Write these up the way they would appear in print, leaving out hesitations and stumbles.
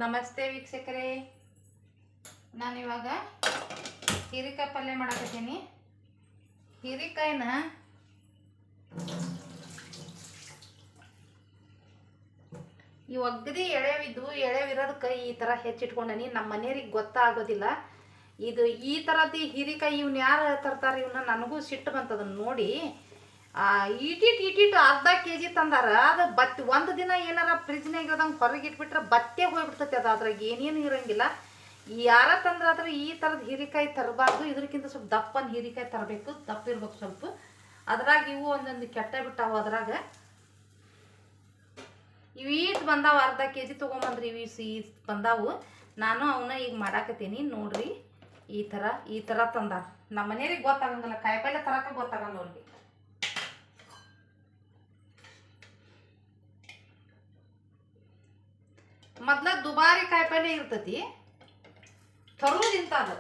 ನಮಸ್ತೆ ವೀಕ್ಷಕರೇ, ನಾನಿವಾಗ ಹೀರೆಕಾಯಿ ಪಲ್ಯ ಮಾಡಕತ್ತೀನಿ. ಹೀರೆಕಾಯಿನ ಈ ಒಗ್ಗದಿ ಎಳೆವಿರೋದಕ್ಕೆ ಈ ಥರ ಹೆಚ್ಚಿಟ್ಕೊಂಡನಿ. ನಮ್ಮ ಮನೆಯವ್ರಿಗೆ ಗೊತ್ತಾಗೋದಿಲ್ಲ ಇದು ಈ ಥರದ್ದು ಹೀರೆಕಾಯಿ. ಇವ್ನು ಯಾರು ತರ್ತಾರೆ ಇವನ್ನ, ನನಗೂ ಸಿಟ್ಟು ಬಂತದನ್ನು ನೋಡಿ. ಇಟಿಟ್ ಅರ್ಧ ಕೆ ಜಿ ತಂದಾರ. ಅದು ಬತ್ತಿ ಒಂದು ದಿನ ಏನಾರ ಫ್ರಿಜ್ನಾಗ ಇರೋದಂಗೆ ಹೊರಗೆ ಇಟ್ಬಿಟ್ರೆ ಬತ್ತೆ ಹೋಗ್ಬಿಡ್ತೈತೆ. ಅದು ಅದ್ರಾಗ ಏನೇನು ಇರೋಂಗಿಲ್ಲ. ಯಾರ ತಂದ್ರಾದ್ರೆ ಈ ಥರದ ಹೀರೆಕಾಯಿ ತರಬಾರ್ದು. ಇದಕ್ಕಿಂತ ಸ್ವಲ್ಪ ದಪ್ಪನ ಹೀರೆಕಾಯಿ ತರಬೇಕು, ದಪ್ಪ ಇರ್ಬೇಕು ಸ್ವಲ್ಪ. ಅದ್ರಾಗ ಇವು ಒಂದೊಂದು ಕೆಟ್ಟ ಬಿಟ್ಟಾವು. ಅದ್ರಾಗ ಇವು ಈಟ್ ಬಂದಾವು. ಅರ್ಧ ಕೆ ಜಿ ತೊಗೊಂಬಂದ್ರಿ ಇವು ಈಟ್ ಬಂದಾವು. ನಾನು ಅವನ್ನ ಈಗ ಮಾಡಾಕತ್ತೀನಿ ನೋಡ್ರಿ. ಈ ಥರ ತಂದಾರ. ನಮ್ಮ ಮನೆಯವ್ರಿಗೆ ಗೊತ್ತಾಗಂಗಿಲ್ಲ, ಕಾಯಿಪಲ್ಲೆ ತರಕ ಗೊತ್ತಾಗಲ್ಲ ಅವ್ರಿಗೆ. ಮೊದ್ಲ ದುಬಾರಿ ಕಾಯಿಪಲ್ಲೆ ಇರ್ತತಿ, ತರೋದಿಂತ ಅದು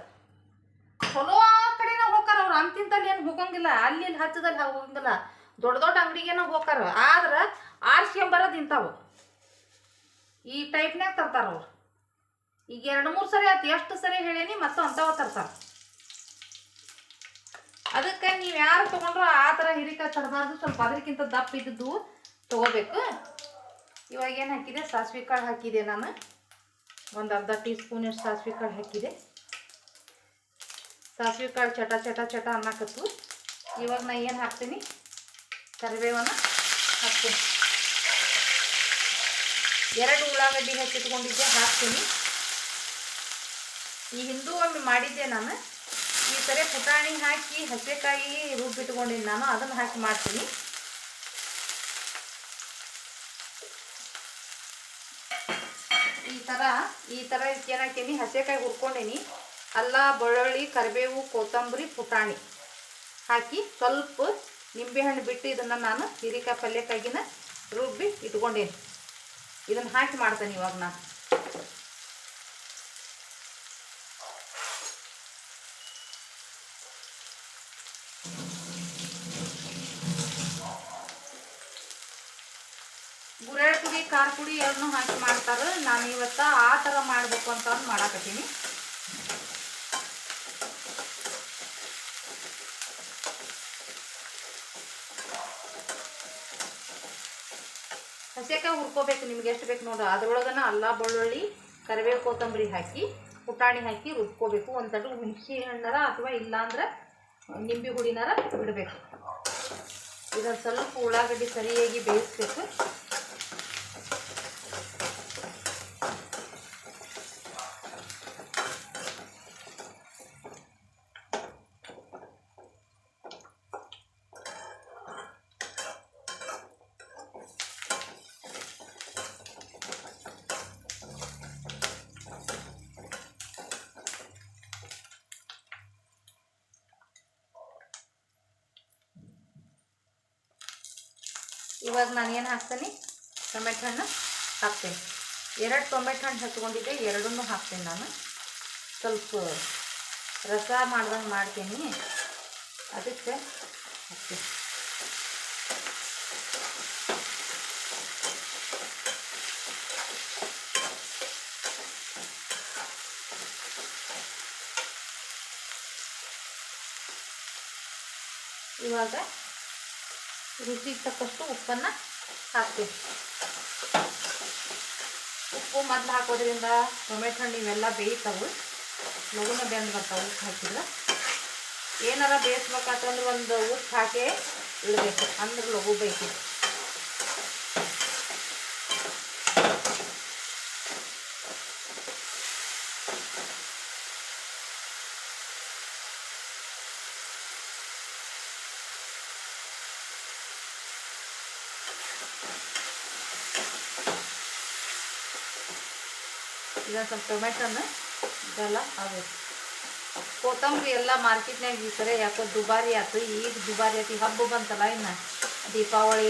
ಚಲೋ ಕಡೆನ ಹೋಗಾರ ಅವ್ರು. ಅಂತಿಂತಲ್ಲಿ ಏನು ಹೋಗಂಗಿಲ್ಲ, ಅಲ್ಲಿ ಹಚ್ಚದಲ್ಲಿ ಹೋಗಂಗಿಲ್ಲ. ದೊಡ್ಡ ದೊಡ್ಡ ಅಂಗಡಿಗೇನ ಹೋಗಾರ. ಆದ್ರೆ ಆರ್ಸ್ಕೊಂಬರೋದು ಇಂಥವು ಈ ಟೈಪ್ನಾಗ ತರ್ತಾರ ಅವ್ರು. ಈಗ 2-3 ಸರಿ ಆಯ್ತು, ಎಷ್ಟು ಸರಿ ಹೇಳೇನಿ, ಮತ್ತು ಅಂಥವ ತರ್ತಾರ. ಅದಕ್ಕೆ ನೀವು ಯಾರು ತೊಗೊಂಡ್ರು ಆ ಥರ ಹೀರೆಕಾಯಿ ತರಬಾರ್ದು. ಸ್ವಲ್ಪ ಅದಕ್ಕಿಂತ ದಪ್ಪ ಇದ್ದದ್ದು ತೊಗೋಬೇಕು. ಇವಾಗ ಏನು ಹಾಕಿದೆ, ಸಾಸಿವೆ ಕಾಳು ಹಾಕಿದೆ. ನಾನು ಒಂದು ಅರ್ಧ ಟೀ ಸ್ಪೂನಷ್ಟು ಸಾಸಿವೆ ಕಾಳು ಹಾಕಿದೆ. ಸಾಸಿವೆ ಕಾಳು ಚಟ ಚಟ ಚಟ ಅನ್ನಕತ್ತು. ಇವಾಗ ನಾ ಏನು ಹಾಕ್ತೀನಿ, ಕರಿಬೇವನ್ನ ಹಾಕ್ತೀನಿ. 2 ಉಳ್ಳಾಗಡ್ಡಿ ಹಚ್ಚಿಟ್ಕೊಂಡಿದ್ದೆ ಹಾಕ್ತೀನಿ. ಈ ಹಿಂದೂ ಒಮ್ಮೆ ಮಾಡಿದ್ದೆ ನಾನು. ಈ ಥರ ಪುಟಾಣಿ ಹಾಕಿ ಹಸಿಕಾಯಿ ರುಬ್ಬಿಟ್ಕೊಂಡಿನಿ ನಾನು, ಅದನ್ನು ಹಾಕಿ ಮಾಡ್ತೀನಿ. ಈ ಥರ ಏನಾಕೀನಿ, ಹಸಿಕಾಯಿ ಹುರ್ಕೊಂಡೇನಿ. ಅಲ್ಲ, ಬೆಳ್ಳುಳ್ಳಿ, ಕರಿಬೇವು, ಕೊತ್ತಂಬರಿ, ಪುಟಾಣಿ ಹಾಕಿ ಸ್ವಲ್ಪ ನಿಂಬೆಹಣ್ಣು ಬಿಟ್ಟು ಇದನ್ನು ನಾನು ಹೀರೆಕಾಯಿ ಪಲ್ಯಕ್ಕಾಗಿನ ರುಬ್ಬಿ ಇಟ್ಕೊಂಡೇನಿ. ಇದನ್ನು ಹಾಕಿ ಮಾಡ್ತೇನೆ ಇವಾಗ ನಾನು. ಗುರೆಳ್ ಪುಡಿ, ಖಾರ ಪುಡಿ ಎರಡನ್ನೂ ಹಾಕಿ ಮಾಡ್ತಾರೆ. ನಾನು ಇವತ್ತು ಆ ಥರ ಮಾಡಬೇಕು ಅಂತ ಮಾಡಾಕತ್ತೀನಿ. ಹಸಿಕಾಯಿ ಹುರ್ಕೋಬೇಕು, ನಿಮ್ಗೆ ಎಷ್ಟು ಬೇಕು ನೋಡ್ರಿ. ಅದ್ರೊಳಗನ ಅಲ್ಲ, ಬೆಳ್ಳುಳ್ಳಿ, ಕರಿಬೇವು, ಕೊತ್ತಂಬರಿ ಹಾಕಿ ಪುಟಾಣಿ ಹಾಕಿ ರುಬ್ಕೋಬೇಕು. ಒಂದು ತಟ್ಟು ಹುಣಸೆ ಹಣ್ಣಾರ ಅಥವಾ ಇಲ್ಲಾಂದ್ರೆ ನಿಂಬೆ ಹುಡಿನಾರ ಬಿಡಬೇಕು. ಇದನ್ನು ಸ್ವಲ್ಪ ಉಳ್ಳಾಗಡ್ಡಿ ಸರಿಯಾಗಿ ಬೇಯಿಸ್ಬೇಕು. ಇವಾಗ ನಾನು ಏನು ಹಾಕ್ತೀನಿ, ಟೊಮೆಟೊ ಹಣ್ಣು ಹಾಕ್ತೀನಿ. 2 ಟೊಮೆಟೊ ಹಣ್ಣು ಹಚ್ಕೊಂಡಿದ್ದೆ, 2 ಹಾಕ್ತೀನಿ ನಾನು. ಸ್ವಲ್ಪ ರಸ ಮಾಡ್ದಂಗೆ ಮಾಡ್ತೀನಿ, ಅದಕ್ಕೆ ಹಾಕ್ತೀನಿ. ಇವಾಗ ರುಚಿಗೆ ತಕ್ಕಷ್ಟು ಉಪ್ಪನ್ನು ಹಾಕ್ತೀನಿ. ಉಪ್ಪು ಮೊದಲು ಹಾಕೋದ್ರಿಂದ ಟೊಮೆಟೊ ಹಣ್ಣು ಇವೆಲ್ಲ ಬೇಯ್ತಾವೆ, ಲಘುನ ಬೆಂದು ಬರ್ತಾವೆ. ಉಪ್ಪು ಹಾಕಿದ್ರೆ ಏನಾರ ಬೇಯಿಸ್ಬೇಕಾತಂದ್ರೆ ಒಂದು ಉಪ್ಪು ಹಾಕಿ ಇಡಬೇಕು, ಅಂದ್ರೆ ಲಘು ಬೇಯ್ತದೆ. ಈಗ ಸ್ವಲ್ಪ ಟೊಮೆಟೊನ ಇದೆಲ್ಲ ಆಗಬೇಕು. ಕೊತ್ತಂಬರಿ ಎಲ್ಲ ಮಾರ್ಕೆಟ್ನಾಗ ಈ ಸರಿ ಯಾಕೋ ದುಬಾರಿ ಆಯ್ತು. ಈಗ ದುಬಾರಿ ಆಯ್ತು. ಹಬ್ಬ ಬಂತಲ್ಲ, ಇನ್ನು ದೀಪಾವಳಿ,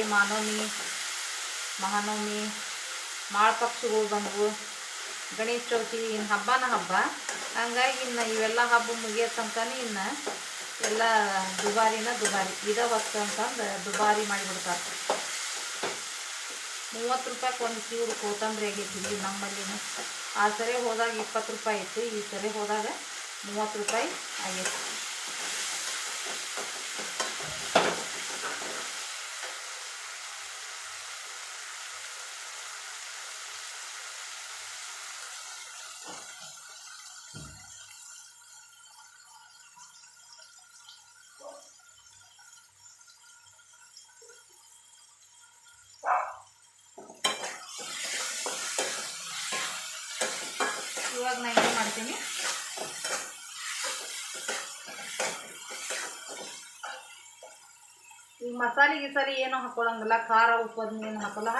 ಮಹಾನವಮಿ, ಮಾಳಪಕ್ಷಗಳು ಬಂದವು, ಗಣೇಶ ಚೌತಿ, ಇನ್ನು ಹಬ್ಬನ ಹಬ್ಬ. ಹಂಗಾಗಿ ಇನ್ನು ಇವೆಲ್ಲ ಹಬ್ಬ ಮುಗಿಯೋ ತನಕನೇ ಇನ್ನು ಎಲ್ಲ ದುಬಾರಿ. ಇದೇ ಹೊತ್ತು ಅಂತಂದು ದುಬಾರಿ ಮಾಡಿಬಿಡ್ತಾರೆ. 30 ರೂಪಾಯಿಗೆ ಒಂದು ಚೂರು ಕೊತ್ತಂಬರಿ ಆಗೈತಿ ಇಲ್ಲಿ ನಮ್ಮಲ್ಲಿನೂ. ಆ ಸರಿ ಹೋದಾಗ 20 ರೂಪಾಯಿ ಇತ್ತು, ಈ ಸರಿ ಹೋದಾಗ 30 ರೂಪಾಯಿ ಆಗೈತಿ. ಇವಾಗ ನಾನು ಏನು ಮಾಡ್ತೀನಿ, ಈಗ ಮಸಾಲೆ ಗಿಸಾಲೆ ಏನೂ ಹಾಕೊಳ್ಳಂಗಿಲ್ಲ, ಖಾರ ಉಪ್ಪು ಅದನ್ನ ಏನು ಹಾಕೋಲ್ಲ,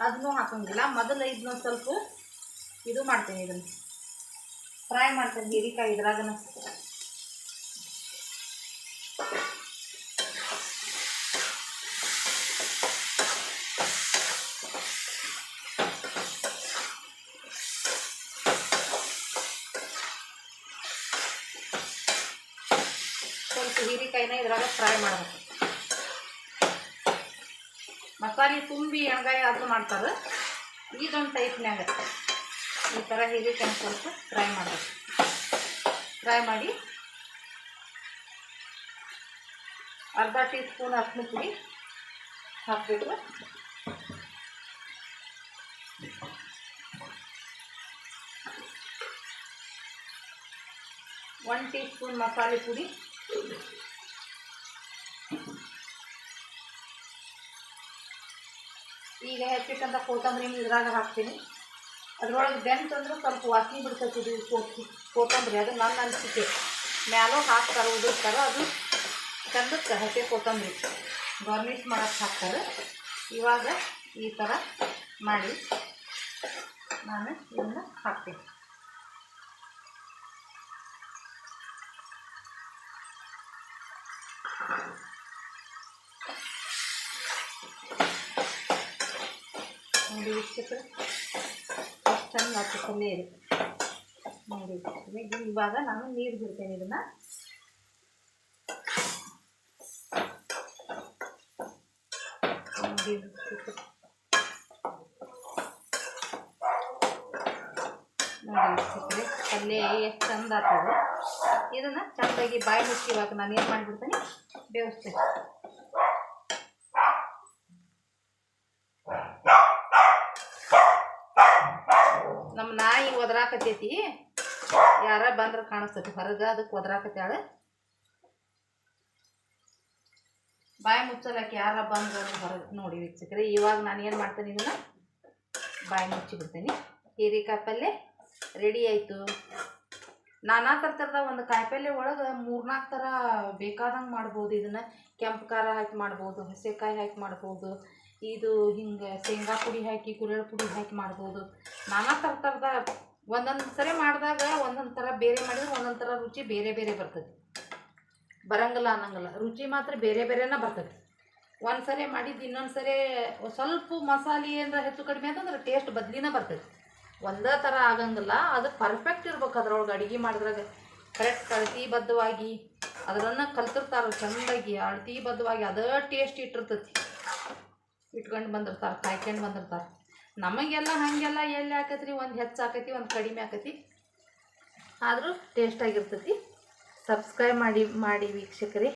ಅದನ್ನೂ ಹಾಕೋಂಗಿಲ್ಲ. ಮೊದಲು ಇದನ್ನ ಸ್ವಲ್ಪ ಇದು ಮಾಡ್ತೀನಿ, ಇದನ್ನು ಫ್ರೈ ಮಾಡ್ತೀನಿ ಹೀರಿಕಾಯಿ ಇದ್ರಾಗನ. ಸ್ವಲ್ಪ ಹೀರಿಕಾಯಿನ ಇದ್ರಾಗ ಫ್ರೈ ಮಾಡಬೇಕು. ಮಸಾಲೆ ತುಂಬಿ ಎಣ್ಗಾಯಿ ಆದರೂ ಮಾಡ್ತಾರೆ, ಇದೊಂದು ಟೈಪ್ನ್ಯಾಗ ಈ ಥರ ಹೀರಿಕಾಯಿ ಸ್ವಲ್ಪ ಫ್ರೈ ಮಾಡಬೇಕು. ಫ್ರೈ ಮಾಡಿ ಅರ್ಧ ಟೀ ಸ್ಪೂನ್ ಅರಿಶಿನ ಪುಡಿ ಹಾಕಬೇಕು. 1 ಟೀ ಸ್ಪೂನ್ ಮಸಾಲೆ ಪುಡಿ, ಈಗ ಹೆಚ್ಚಿಟ್ಟಂಥ ಕೊತ್ತಂಬರಿ ಇದ್ರಾಗ ಹಾಕ್ತೀನಿ. ಅದ್ರೊಳಗೆ ಬೆಂತಂದ್ರೆ ಸ್ವಲ್ಪ ವಾಸನೆ ಬಿಡ್ತೈತಿ ಇದು ಕೊತ್ತಂಬರಿ. ಅದು ನನ್ನ ಅನಿಸಿಕೆ, ಮ್ಯಾಲೋ ಹಾಕ್ತಾರೆ ಉದುರ್ತಾರೆ, ಅದು ಚಂದಕ್ಕೆ ಹಸಿ ಕೊತ್ತಂಬರಿ ಗಾರ್ನಿಷ್ ಮಾಡೋಕ್ಕೆ ಹಾಕ್ತಾರೆ. ಇವಾಗ ಈ ಥರ ಮಾಡಿ ನಾನು ಇದನ್ನು ಹಾಕ್ತೀನಿ. ನೋಡಿ ವೀಕ್ಷಕರೇ, ಎಷ್ಟು ಚಂದ ಹಾಕಲ್ಲೇ ಇದೆ ನೋಡಿ ವೀಕ್ಷಕರೇ. ಇವಾಗ ನಾನು ನೀರು ಬಿಡ್ತೇನೆ ಇದನ್ನು. ನೋಡಿ ವೀಕ್ಷಕರೇ, ಪಲ್ಯ ಎಷ್ಟು ಚಂದ ಆಗ್ತದೆ. ಇದನ್ನು ಚೆಂದಾಗಿ ಬಾಯಿ ಮುಚ್ಚಿ ಇವಾಗ ನಾನು ಏನು ಮಾಡಿಬಿಡ್ತೇನೆ, ಬೇಯಿಸ್ತೇನೆ. ನಮ್ಮ ನಾಯಿ ಒದರಾಕತೈತಿ, ಯಾರ ಬಂದ್ರೆ ಕಾಣಿಸ್ತೈತಿ ಹೊರಗೆ, ಅದಕ್ಕೆ ಒದರಾಕತ್ಯಾಳ. ಬಾಯಿ ಮುಚ್ಚಲಕ್ಕೆ ಯಾರ ಬಂದ್ರೆ ಹೊರಗೆ. ನೋಡಿ ವೀಕ್ಷಕರೇ, ಇವಾಗ ನಾನು ಏನು ಮಾಡ್ತೇನೆ, ಇದನ್ನು ಬಾಯಿ ಮುಚ್ಚಿಬಿಡ್ತೇನೆ. ಹೀರೆಕಾಯಿ ಪಲ್ಯ ರೆಡಿ ಆಯಿತು. ನಾನಾ ಥರದ ಒಂದು ಕಾಯಿಪಲ್ಯ ಒಳಗೆ 3-4 ಥರ ಬೇಕಾದಂಗೆ ಮಾಡ್ಬೋದು. ಇದನ್ನು ಕೆಂಪು ಖಾರ ಹಾಕಿ ಮಾಡ್ಬೋದು, ಹಸಿಕಾಯಿ ಹಾಕಿ ಮಾಡ್ಬೋದು, ಇದು ಹಿಂಗೆ ಶೇಂಗಾ ಪುಡಿ ಹಾಕಿ ಕುರಿಯಳ ಪುಡಿ ಹಾಕಿ ಮಾಡ್ಬೋದು. ನಾನಾ ಥರದ ಒಂದೊಂದು ಸರಿ ಮಾಡಿದಾಗ ಒಂದೊಂದು ಥರ ಬೇರೆ ಮಾಡಿದ್ರೆ ಒಂದೊಂದು ಥರ ರುಚಿ ಬೇರೆ ಬೇರೆ ಬರ್ತದೆ. ಬರಂಗಿಲ್ಲ ಅನ್ನಂಗಿಲ್ಲ, ರುಚಿ ಮಾತ್ರ ಬೇರೆ ಬೇರೆನೇ ಬರ್ತದೆ. ಒಂದು ಸರಿ ಮಾಡಿದ್ದು ಇನ್ನೊಂದು ಸರಿ ಸ್ವಲ್ಪ ಮಸಾಲೆ ಏನಾರ ಹೆಚ್ಚು ಕಡಿಮೆ ಅಂತಂದ್ರೆ ಟೇಸ್ಟ್ ಬದಲಿನೇ ಬರ್ತದೆ. ಒಂದೇ ಥರ ಆಗಂಗಿಲ್ಲ, ಅದು ಪರ್ಫೆಕ್ಟ್ ಇರ್ಬೇಕು. ಅದ್ರೊಳಗೆ ಅಡುಗೆ ಮಾಡಿದ್ರಾಗ ಕರೆಕ್ಟ್ ಅಳತಿಬದ್ಧವಾಗಿ ಅದನ್ನು ಕಲ್ತಿರ್ತಾರೆ ಚೆಂದಾಗಿ, ಅಳತಿಬದ್ಧವಾಗಿ ಅದೇ ಟೇಸ್ಟ್ ಇಟ್ಟಿರ್ತೈತಿ. ಇಟ್ಕೊಂಡು ಬಂದಿರ್ತಾರೆ, ಕಾಯ್ಕೊಂಡು ಬಂದಿರ್ತಾರೆ. ನಮಗೆಲ್ಲ ಹಾಗೆಲ್ಲ ಎಲ್ಲಿ ಹಾಕತ್ರಿ, ಒಂದು ಹೆಚ್ಚು ಹಾಕೈತಿ, ಒಂದು ಕಡಿಮೆ ಹಾಕೈತಿ, ಆದರೂ ಟೇಸ್ಟಾಗಿರ್ತೈತಿ. ಸಬ್ಸ್ಕ್ರೈಬ್ ಮಾಡಿ ವೀಕ್ಷಕರೇ.